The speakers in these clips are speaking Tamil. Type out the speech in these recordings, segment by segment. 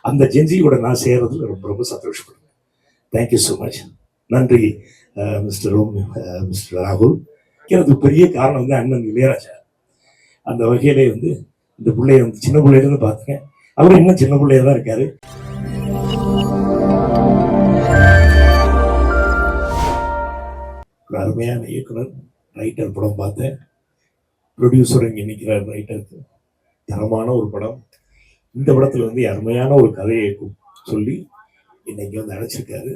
அந்த ஜென்சியோட நான் சேர்றதுல ரொம்ப ரொம்ப சந்தோஷப்படுறேன். Thank you so much. நன்றி மிஸ்டர் ராகுல். அதுக்கு பெரிய காரணம் வந்து அண்ணன் இளையராஜா. அந்த வகையிலே வந்து இந்த பிள்ளைய வந்து சின்ன பிள்ளையிலேருந்து பார்த்துக்கேன். அவரும் இன்னும் சின்ன பிள்ளையா தான் இருக்காரு. ஒரு அருமையான இயக்குனர், ரைட்டர். படம் பார்த்தேன். ப்ரொடியூசர் இங்கே நிற்கிறார். ரைட்டருக்கு தரமான ஒரு படம். இந்த படத்துல வந்து அருமையான ஒரு கதையை சொல்லி இன்னைக்கு வந்து அழைச்சிருக்காரு.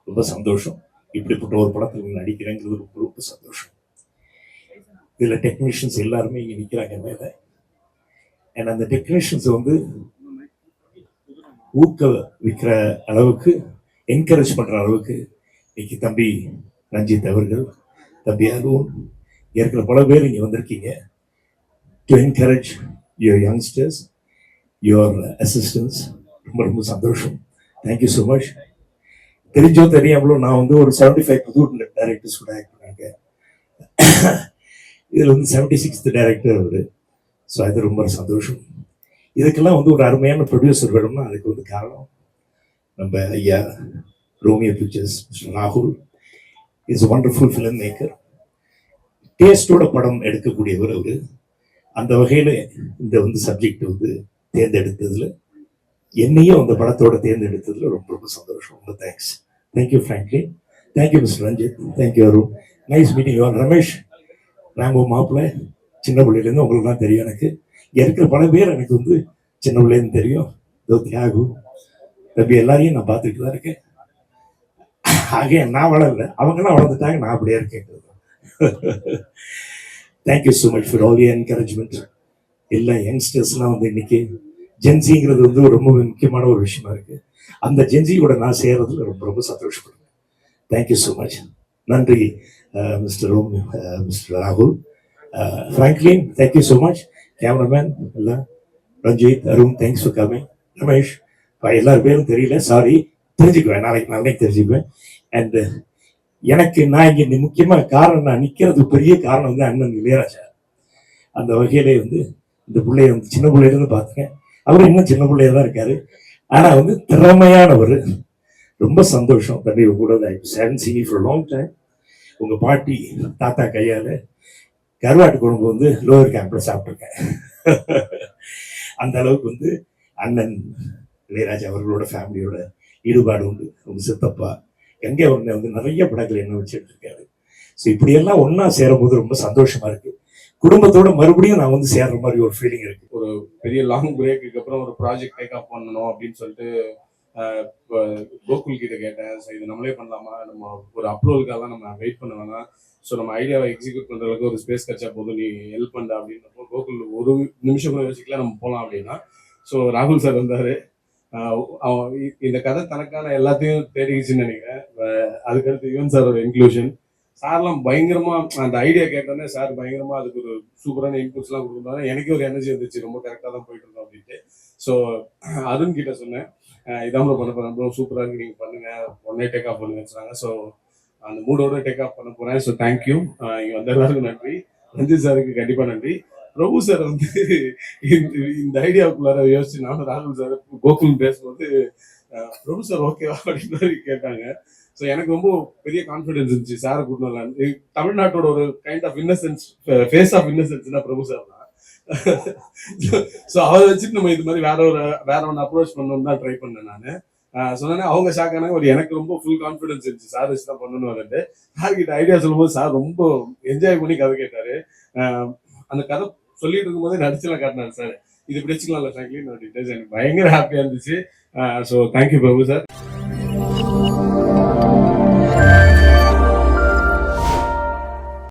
ரொம்ப சந்தோஷம். இப்படிப்பட்ட ஒரு படத்தில் நடிக்கிறேங்கிறது ரொம்ப ரொம்ப சந்தோஷம். இதுல டெக்னீஷியன்ஸ் எல்லாருமே இங்க நிக்கிறாங்க மேல. அந்த டெக்னீஷியன்ஸ் வந்து ஊக்குவிக்கிற அளவுக்கு, என்கரேஜ் பண்ற அளவுக்கு இன்னைக்கு தம்பி ரஞ்சித் அவர்கள், தம்பி அருண், இருக்கிற பல பேர் இங்க வந்திருக்கீங்க. To encourage your youngsters, your assistance. ரொம்ப ரொம்ப சந்தோஷம். Thank you so much. தெரிஞ்சோ தெரியாமலோ நான் வந்து ஒரு 75 புது டைரக்டர்ஸ் கூட ஆக்ட் பண்ணிருக்கேன். இதில் வந்து 76th டைரக்டர் அவரு. ஸோ அது ரொம்ப சந்தோஷம். இதுக்கெல்லாம் வந்து ஒரு அருமையான ப்ரொடியூசர் வேணும்னா அதுக்கு வந்து காரணம் நம்ம ஐயா ரோமியோ பிக்சர்ஸ் மிஸ்டர் ராகுல் இஸ் வண்டர்ஃபுல் ஃபிலிம் மேக்கர். டேஸ்டோட படம் எடுக்கக்கூடியவர் அவரு. அந்த வகையில் இந்த வந்து சப்ஜெக்ட் வந்து தேர்ந்தெடுத்ததுல, என்னையும் அந்த படத்தோட தேர்ந்தெடுத்ததுல ரொம்ப ரொம்ப சந்தோஷம். ரொம்ப thanks. Thank you Franklin. Thank you mister Ranjith. Thank you Arun. Nice meeting you. Ramesh, நாங்கள் மாப்பிள்ளை சின்ன பிள்ளையிலேருந்து உங்களுக்கு தான் தெரியும். எனக்கு இருக்கிற பல பேர் எனக்கு வந்து சின்ன பிள்ளைன்னு தெரியும். தியாகு தம்பி எல்லாரையும் நான் பார்த்துட்டு தான் இருக்கேன். ஆக நான் வளரல, அவங்கெல்லாம் வளர்ந்துட்டாங்க, நான் அப்படியே இருக்கேன். Thank you so much for all the encouragement. எல்லா யங்ஸ்டர்ஸ்லாம் வந்து இன்னைக்கு ஜென்சிங்கிறது வந்து ரொம்ப முக்கியமான ஒரு விஷயமா இருக்கு. அந்த ஜென்சியோட நான் சேர்றதுல ரொம்ப ரொம்ப சந்தோஷப்படுறேன். Thank you so much. நன்றி மிஸ்டர் ராகுல். Franklin, thank you so much. Cameraman எல்லாம், Ranjith, Arun, thanks for coming. Ramesh, எல்லாரும் பேரும் தெரியல, சாரி. தெரிஞ்சுக்குவேன், நாளைக்கு தெரிஞ்சுக்குவேன். அண்ட் எனக்கு நான் இங்கே முக்கியமான காரணம், நான் நிற்கிறதுக்கு பெரிய காரணம் வந்து அண்ணன் இளையராஜா. அந்த வகையிலே வந்து இந்த பிள்ளைய வந்து சின்ன பிள்ளையிலேருந்து பார்த்துக்கேன். அவரும் இன்னும் சின்ன பிள்ளையா தான் இருக்காரு. ஆனா வந்து திறமையானவர். ரொம்ப சந்தோஷம். தம்பி கூட லாங் டைம். உங்க பாட்டி தாத்தா கையால கருவாட்டு குழம்பு வந்து லோவர் கேம்ப்ல சாப்பிட்டுருக்கேன். அந்த அளவுக்கு வந்து அண்ணன் இளையராஜா அவர்களோட ஃபேமிலியோட ஈடுபாடு உண்டு. உங்க சித்தப்பா எங்கே ஒன்று வந்து நிறைய படங்கள் என்ன வச்சுட்டு இருக்காரு. ஸோ இப்படியெல்லாம் ஒன்னா சேரும்போது ரொம்ப சந்தோஷமா இருக்கு. குடும்பத்தோட மறுபடியும் நான் வந்து சேர்ற மாதிரி ஒரு ஃபீலிங் இருக்கு. ஒரு பெரிய லாங் பிரேக்கு அப்புறம் ஒரு ப்ராஜெக்ட் டேக் ஆஃப் பண்ணணும் அப்படின்னு சொல்லிட்டு கோகுல் கிட்ட கேட்டேன். ஸோ இது நம்மளே பண்ணலாமா, நம்ம ஒரு அப்ரூவலுக்காக நம்ம வெயிட் பண்ண வேணாம், ஸோ நம்ம ஐடியாவை எக்ஸிக்யூட் பண்ற அளவுக்கு ஒரு ஸ்பேஸ் கிடைச்சா போதும், நீ ஹெல்ப் பண்ண அப்படின்றப்போ கோகுல் ஒரு நிமிஷம் கூட யோசிக்கல, நம்ம போகலாம் அப்படின்னா. ஸோ ராகுல் சார் வந்தாரு. இந்த கதை தனக்கான எல்லாத்தையும் தேடிக்கிச்சுன்னு நினைக்கிறேன். அதுக்கடுத்து யுவன் சாரோட இன்க்ளூஷன். சார்லாம் பயங்கரமா அந்த ஐடியா கேட்டோன்னே சார் பயங்கரமா அதுக்கு ஒரு சூப்பரான இன்புட்ஸ்லாம் கொடுக்குறாங்க. எனக்கே ஒரு எனர்ஜி வந்துச்சு, ரொம்ப கரெக்டாக தான் போயிட்டு இருந்தோம் அப்படின்ட்டு. ஸோ அருண் கிட்ட சொன்னேன், இதான் பண்ண போறேன் ப்ரோ, சூப்பராக இருக்கு, நீங்கள் பண்ணுங்க, ஒன்னே டேக் ஆஃப் பண்ணுங்கன்னு சொன்னாங்க. ஸோ அந்த மூடோட டேக் ஆஃப் பண்ண போறேன். So thank you. இங்கே வந்த எல்லாருக்கும் நன்றி. ரஞ்சித் சாருக்கு கண்டிப்பாக நன்றி. பிரபு சார் வந்து இந்த ஐடியாவுக்குள்ளார யோசிச்சு நானும் ராகுல் சார் கோகுல் பேசும்போது பிரபு சார் ஓகேவா அப்படின்னு மாதிரி கேட்டாங்க. ஸோ எனக்கு ரொம்ப பெரிய கான்ஃபிடன்ஸ் இருந்துச்சு சாரை கூட்டணும். தமிழ்நாட்டோட ஒரு kind of innocence, face of இன்னசென்ஸ்னா பிரபு சார் தான். ஸோ அவரை வச்சுட்டு நம்ம இது மாதிரி வேற ஒன்று அப்ரோச் பண்ணணும்னு தான் ட்ரை பண்ணேன் நான். சொன்னேன், அவங்க ஷாக் ஆனாங்க. ஒரு எனக்கு ரொம்ப ஃபுல் கான்ஃபிடன்ஸ் இருந்துச்சு சார் வச்சு தான் பண்ணணும் வந்துட்டு. சார் கிட்ட ஐடியா சொல்லும்போது சார் ரொம்ப என்ஜாய் பண்ணி கதை கேட்டாரு. அந்த கதை சொல்லிட்டு இருக்கும்போதே நடிச்சுலாம் காட்டினாரு சார், இது இப்படி வச்சுக்கலாம்ல ஃப்ராங்க்லின் அப்படின்ட்டு. எனக்கு பயங்கர ஹாப்பியா இருந்துச்சு. ஸோ தேங்க்யூ பிரபு சார்.